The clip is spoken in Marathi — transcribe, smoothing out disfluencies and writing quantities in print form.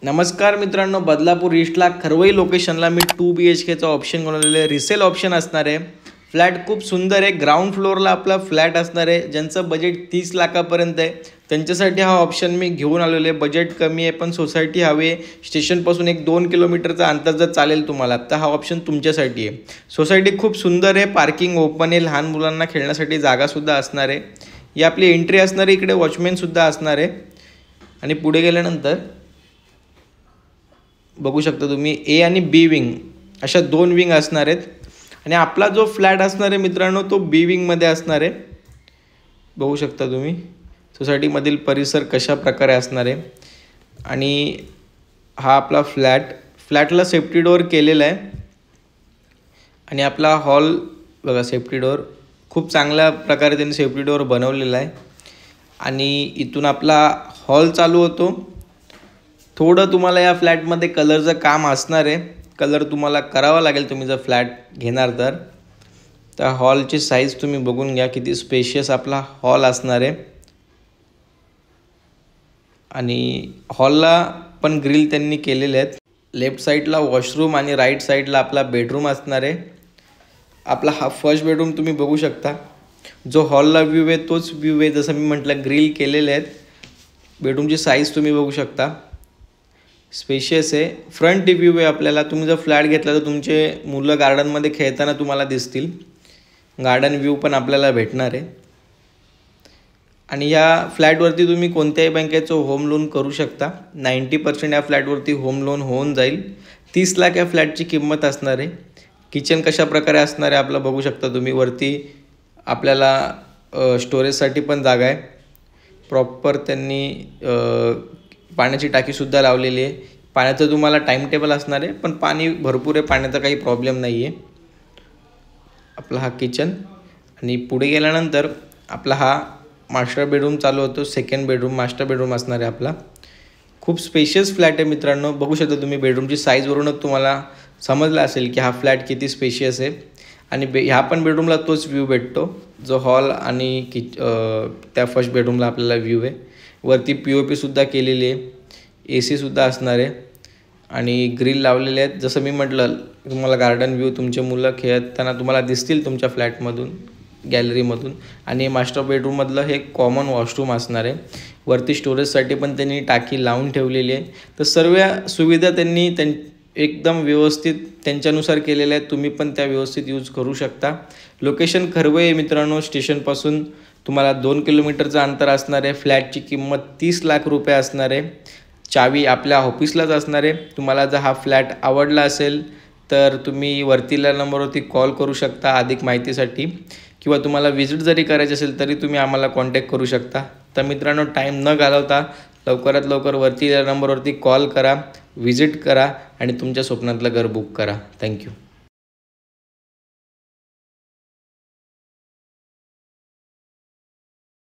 नमस्कार मित्रांनो, बदलापूर ईस्टला खरवई लोकेशनला मी 2 BHKचा ऑप्शन बनवलेलं आहे. रिसेल ऑप्शन असणार आहे. फ्लॅट खूप सुंदर आहे. ग्राउंड फ्लोअरला आपला फ्लॅट असणार आहे. ज्यांचं बजेट 30 लाखापर्यंत आहे त्यांच्यासाठी हा ऑप्शन मी घेऊन आलेलो आहे. बजेट कमी आहे पण सोसायटी हवी आहे. स्टेशनपासून 1-2 किलोमीटरचा अंतर जर चालेल तुम्हाला तर हा ऑप्शन तुमच्यासाठी आहे. सोसायटी खूप सुंदर आहे. पार्किंग ओपन आहे. लहान मुलांना खेळण्यासाठी जागासुद्धा असणार आहे. ही आपली एंट्री असणार आहे. इकडे वॉचमॅनसुद्धा असणार आहे. आणि पुढे गेल्यानंतर बघू शकता तुम्ही ए आणि बी विंग अशा 2 विंग असणार आहेत. आणि आपला जो फ्लॅट असणार आहे मित्रांनो तो बी विंगमध्ये असणार आहे. बघू शकता तुम्ही सोसायटीमधील परिसर कशा प्रकारे असणार आहे. आणि हा आपला फ्लॅटला सेफ्टी डोअर केलेला आहे. आणि आपला हॉल बघा, सेफ्टी डोअर खूप चांगल्या प्रकारे त्यांनी सेफ्टी डोअर बनवलेला आहे. आणि इथून आपला हॉल चालू होतो. थोडं तुम्हाला या फ्लॅटमध्ये कलरचं काम असणार आहे. कलर तुम्हाला करावा लागेल तुम्ही जर फ्लॅट घेणार तर हॉलची साईज तुम्ही बघून घ्या किती स्पेशियस आपला हॉल असणार आहे. आणि हॉलला पण ग्रिल त्यांनी केलेले आहेत. लेफ्ट साईडला वॉशरूम आणि राईट साईडला आपला बेडरूम असणार आहे. आपला हा फर्स्ट बेडरूम तुम्ही बघू शकता. जो हॉलला व्ह्यू आहे तोच व्ह्यू आहे. जसं मी म्हटलं ग्रिल केलेले आहेत. बेडरूमची साईज तुम्ही बघू शकता, स्पेशियस आहे. फ्रंट व्ह्यू आहे आपल्याला. तुम्ही जर फ्लॅट घेतला तर तुमचे मुलं गार्डनमध्ये खेळताना तुम्हाला दिसतील. गार्डन व्ह्यू पण आपल्याला भेटणार आहे. आणि या फ्लॅटवरती तुम्ही कोणत्याही बँकेचं होम लोन करू शकता. 90% या फ्लॅटवरती होम लोन होऊन जाईल. 30 लाख या फ्लॅटची किंमत असणार आहे. किचन कशा प्रकारे असणार आहे आपलं बघू शकता तुम्ही. वरती आपल्याला स्टोरेजसाठी पण जागा आहे. प्रॉपर त्यांनी पाण्याची टाकीसुद्धा लावलेली आहे. पाण्याचं तुम्हाला टाईम टेबल असणार आहे पण पाणी भरपूर आहे. पाण्याचा काही प्रॉब्लेम नाही आहे. आपला हा किचन. आणि पुढे गेल्यानंतर आपला हा मास्टर बेडरूम चालू होतो. सेकंड बेडरूम मास्टर बेडरूम असणार आहे आपला. खूप स्पेशियस फ्लॅट आहे मित्रांनो. बघू शकता तुम्ही बेडरूमची साईजवरूनच तुम्हाला समजलं असेल की हा फ्लॅट किती स्पेशियस आहे. आणि ह्या पण बेडरूमला तोच व्ह्यू भेटतो जो हॉल आणि त्या फर्स्ट बेडरूमला आपल्याला व्ह्यू आहे. वरती POPसुद्धा केलेली आहे. AC सुद्धा असणार आहे. आणि ग्रिल लावलेले आहेत. जसं मी म्हटलं तुम्हाला गार्डन व्ह्यू तुमचे मुलं खेळताना तुम्हाला दिसतील तुमच्या फ्लॅटमधून गॅलरीमधून. आणि मास्टर बेडरूममधलं हे कॉमन वॉशरूम असणार आहे. वरती स्टोरेजसाठी पण त्यांनी टाकी लावून ठेवलेली आहे. तर सर्व सुविधा त्यांनी एकदम व्यवस्थित त्यांच्यानुसार केलेल्या आहेत. तुम्ही पण त्या व्यवस्थित यूज करू शकता. लोकेशन खरवई आहे मित्रांनो. स्टेशनपासून तुम्हाला 2 किलोमीटरचं अंतर असणार आहे. फ्लॅटची किंमत 30 लाख रुपये असणार आहे. चावी आपल्या ऑफिसलाच असणार आहे. तुम्हाला जर हा फ्लॅट आवडला असेल तर तुम्ही वरतीला नंबरवरती कॉल करू शकता अधिक माहितीसाठी. किंवा तुम्हाला विजिट जरी करायची असेल तरी तुम्ही आम्हाला कॉन्टॅक्ट करू शकता. तर मित्रांनो टाईम न घालवता लवकरात लवकर वरतीला नंबरवरती कॉल करा, विजिट करा आणि तुमच्या स्वप्नातलं घर बुक करा. थँक्यू.